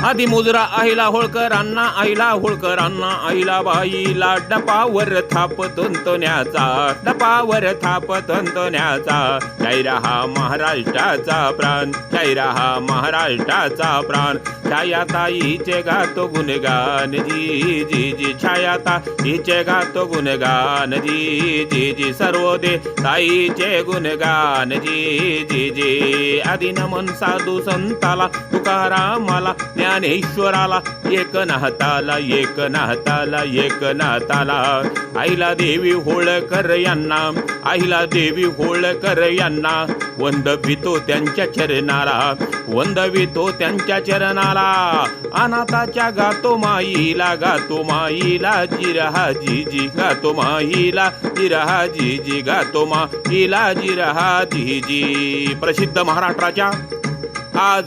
आधी मुजरा आईला होळकरांना, आईला होळकरांना, आईला बाईला डपावर थाप तंतण्याचा, डपावर थाप तंतण्याचा. शायरा हा महाराष्ट्राचा प्राण, शायरा हा महाराष्ट्राचा प्राण. छायाताईचे गातो गुणगान जी जी जी, छायाताईचे गातो गुणगान जी जी जी. सर्वोदे ताईचे गुणगान जी जी जी. आधी नमन साधू संताला, तुकारामाला, ज्ञानेश्वराला, एक नाहताला, एक नाहताला, एक नाहताला. आईला देवी होळकर यांना, आईला देवी होळकर यांना वंदवितो त्यांच्या चरणाला, वंदवितो त्यांच्या चरणाला. अनाथाच्या गातो माईला, गातो माईला जिरहा जी जी, गातो माईला जिरहा जी जी, गातो माईला जिरहा जी जी. प्रसिद्ध महाराष्ट्राच्या आज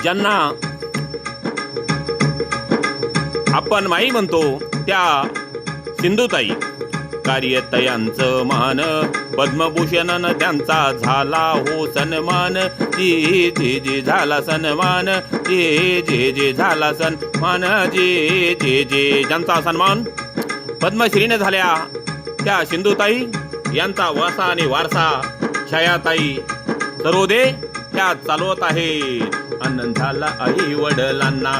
ज्यांना आपण माई म्हणतो त्या सिंधुताई कार्यतयांचं मान, पद्मभूषण त्यांचा झाला हो सन्मान जी जी जी, झाला सन्मान जी जी जी, झाला सन्मान जी जी जी. ज्यांचा सन्मान पद्मश्रीने झाल्या त्या सिंधुताई यांचा वासा आणि वारसा छायाताई सर्वोदे त्या चालवत आहेत. आनंद झाला आई वडिलांना,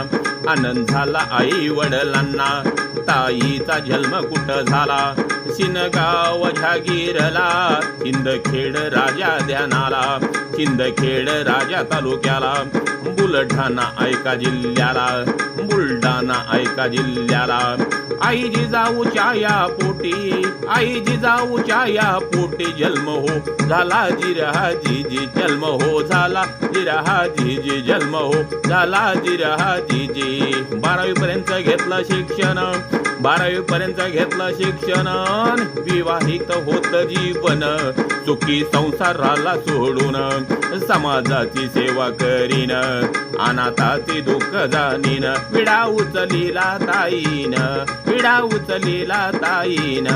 आनंद झाला आई वडिलांना. ताईचा जन्म कुठं झाला, शिनगाव जहागीरला, सिंदखेड राजा ध्यानाला, सिंदखेड राजा तालुक्याला, बुलढाणा ऐका जिल्ह्याला, बुलढाणा ऐका जिल्ह्याला. आई जिजाऊच्या या पोटी, आई जिजाऊच्या या पोटी जन्म हो झाला जिरहा जी जी, जन्म हो झाला जिरहा जी जी, जन्म हो झाला जिरहा जी जी. 12वी पर्यंत घेतलं शिक्षण, 12वी पर्यंत घेतलं शिक्षण. विवाहित होत जीवन, सुखी संसाराला सोडून समाजाची सेवा करीन, अनाथाचे दुःख जाणीन. विडा उचलीला ताईन, विडा उचलीला ताईन.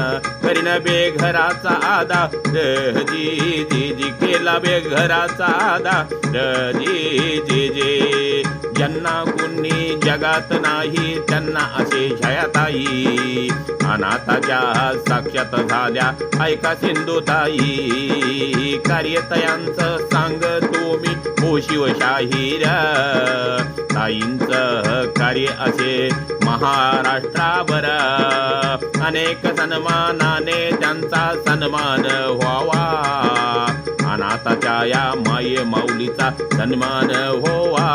करीन बेघराचा आधार जी जी जी, केला बेघराचा आधार जी जी जी. ज्यांना कुणी जगात नाही त्यांना असे छायाताई अनाथाच्या साक्षात झाल्या. ऐका सिंधुताई कार्यतयांचं सांगतो मी हो शिवशाहीर. ताईंचं कार्य असे महाराष्ट्राभर, अनेक सन्मानाने त्यांचा सन्मान व्हावा. अनाथाच्या या माये माऊलीचा सन्मान व्हावा.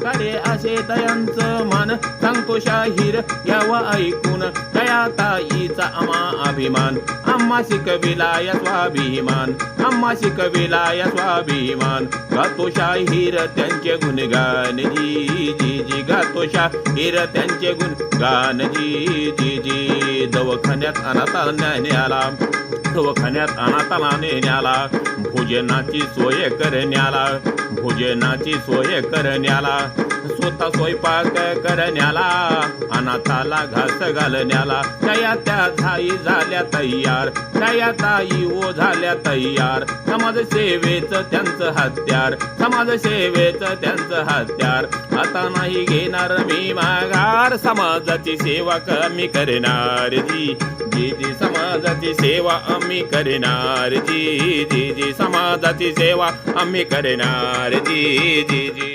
कार्य असे तयांचं मान सांगतो शाहीर यावा ऐकून. तया ताईचा आम्हा अभिमान, आम्हा शिकविला या स्वाभिमान, आम्हा शिकविला या स्वाभिमान. गातो शाहीर त्यांचे गुणगान जी जी जी, गातो शाहीर त्यांचे गुणगान जी जी जी. दवाखान्यात अनाथाला न्याला, दवाखान्यात अनाथाला नेण्याला, भोजनाची सोय करण्याला, भोजनाची सोय करण्याला, स्वतः स्वयंपाक करण्याला, अनाथाला घास घालण्याला. छाया त्या झाई झाल्या तयार, छाया ताई ओ झाल्या तयार. समाजसेवेचं त्यांचं हत्यार, समाजसेवेचं त्यांचं हत्यार. आता नाही घेणार मी माघार, समाजाची सेवा कमी करणार जी जी जी, समाजाची सेवा आम्ही करणार जी जी जी, समाजाची सेवा आम्ही करणार जी जी जी.